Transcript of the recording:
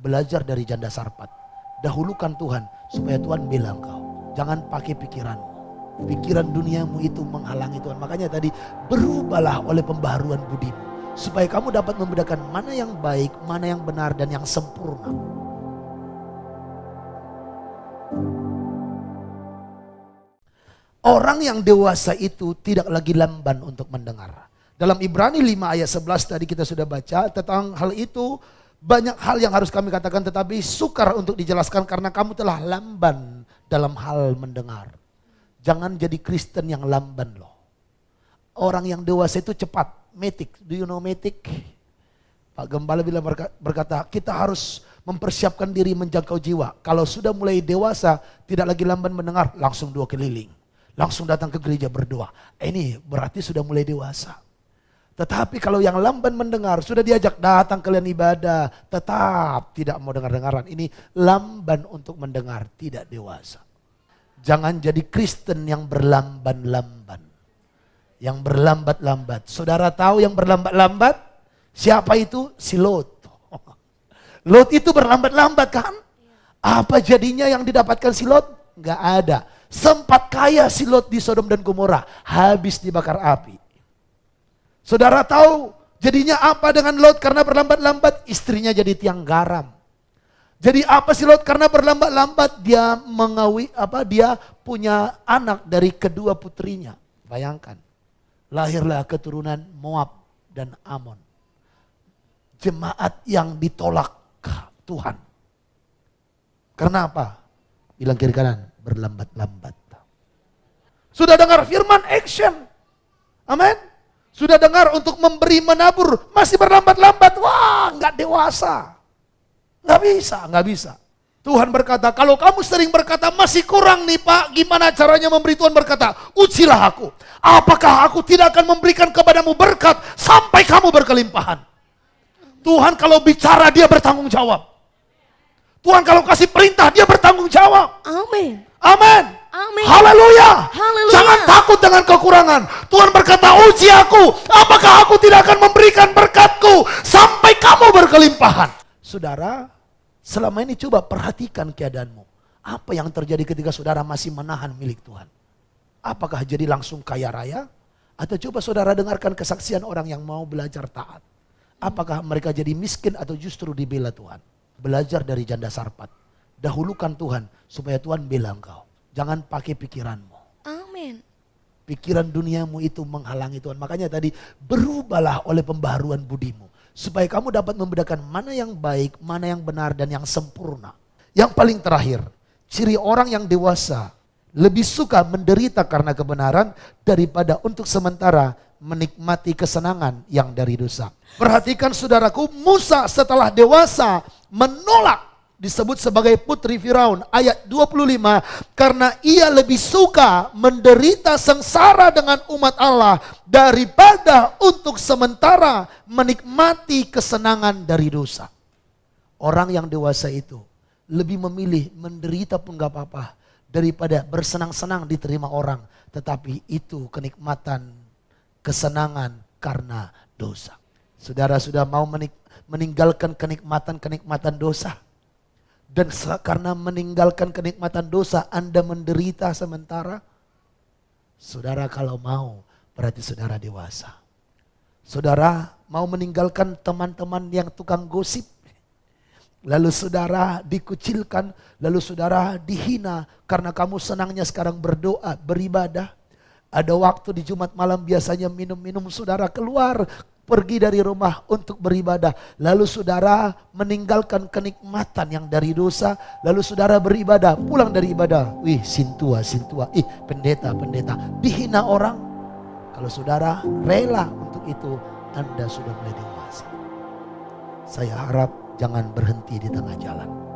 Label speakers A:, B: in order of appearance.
A: Belajar dari janda Sarpat. Dahulukan Tuhan supaya Tuhan bela engkau. Jangan pakai pikiranmu. Pikiran duniamu itu menghalangi Tuhan. Makanya tadi berubahlah oleh pembaharuan budimu. Supaya kamu dapat membedakan mana yang baik, mana yang benar dan yang sempurna. Orang yang dewasa itu tidak lagi lamban untuk mendengar. Dalam Ibrani 5 ayat 11 tadi kita sudah baca tentang hal itu. Banyak hal yang harus kami katakan tetapi sukar untuk dijelaskan karena kamu telah lamban dalam hal mendengar. Jangan jadi Kristen yang lamban loh. Orang yang dewasa itu cepat. Matic, do you know Matic? Pak Gembala bila berkata kita harus mempersiapkan diri menjangkau jiwa. Kalau sudah mulai dewasa tidak lagi lamban mendengar, langsung 2 keliling. Langsung datang ke gereja berdoa. Ini berarti sudah mulai dewasa. Tetapi kalau yang lamban mendengar, sudah diajak datang kalian ibadah, tetap tidak mau dengar-dengaran. Ini lamban untuk mendengar, tidak dewasa. Jangan jadi Kristen yang berlamban-lamban. Yang berlambat-lambat. Saudara tahu yang berlambat-lambat? Siapa itu? Si Lot. Lot itu berlambat-lambat kan? Apa jadinya yang didapatkan si Lot? Gak ada. Sempat kaya si Lot di Sodom dan Gomora, habis dibakar api. Saudara tahu jadinya apa dengan Lot karena berlambat-lambat? Istrinya jadi tiang garam. Jadi apa si Lot karena berlambat-lambat? Dia dia punya anak dari kedua putrinya. Bayangkan. Lahirlah keturunan Moab dan Amon. Jemaat yang ditolak Tuhan. Karena apa? Bilang kiri kanan, berlambat-lambat. Sudah dengar firman action. Amin. Sudah dengar untuk memberi menabur, masih berlambat-lambat. Wah, nggak dewasa. Nggak bisa. Tuhan berkata, kalau kamu sering berkata, masih kurang nih Pak, gimana caranya memberi? Tuhan berkata, ujilah aku. Apakah aku tidak akan memberikan kepadamu berkat sampai kamu berkelimpahan? Tuhan kalau bicara, dia bertanggung jawab. Tuhan kalau kasih perintah, dia bertanggung jawab.
B: Amin.
A: Amin.
B: Amin.
A: Haleluya.
B: Haleluya.
A: Jangan takut dengan kekurangan. Tuhan berkata, uji aku. Apakah aku tidak akan memberikan berkatku sampai kamu berkelimpahan? Saudara, selama ini coba perhatikan keadaanmu. Apa yang terjadi ketika saudara masih menahan milik Tuhan? Apakah jadi langsung kaya raya? Atau coba saudara dengarkan kesaksian orang yang mau belajar taat. Apakah mereka jadi miskin atau justru dibela Tuhan? Belajar dari janda Sarpat. Dahulukan Tuhan supaya Tuhan bela engkau. Jangan pakai pikiranmu.
B: Amin.
A: Pikiran duniamu itu menghalangi Tuhan. Makanya tadi berubahlah oleh pembaharuan budimu. Supaya kamu dapat membedakan mana yang baik, mana yang benar dan yang sempurna. Yang paling terakhir, ciri orang yang dewasa lebih suka menderita karena kebenaran daripada untuk sementara menikmati kesenangan yang dari dosa. Perhatikan saudaraku, Musa setelah dewasa menolak disebut sebagai putri Firaun ayat 25 karena ia lebih suka menderita sengsara dengan umat Allah daripada untuk sementara menikmati kesenangan dari dosa. Orang yang dewasa itu lebih memilih menderita pun gak apa-apa daripada bersenang-senang diterima orang, tetapi itu kenikmatan kesenangan karena dosa. Saudara sudah mau meninggalkan kenikmatan dosa? Dan karena meninggalkan kenikmatan dosa Anda menderita sementara? Saudara kalau mau berarti saudara dewasa. Saudara mau meninggalkan teman-teman yang tukang gosip. Lalu saudara dikucilkan, lalu saudara dihina karena kamu senangnya sekarang berdoa, beribadah. Ada waktu di Jumat malam biasanya minum-minum, saudara keluar pergi dari rumah untuk beribadah. Lalu saudara meninggalkan kenikmatan yang dari dosa. Lalu saudara beribadah, pulang dari ibadah. Wih sintua, pendeta. Dihina orang. Kalau saudara rela untuk itu, Anda sudah mulai dewasa. Saya harap jangan berhenti di tengah jalan.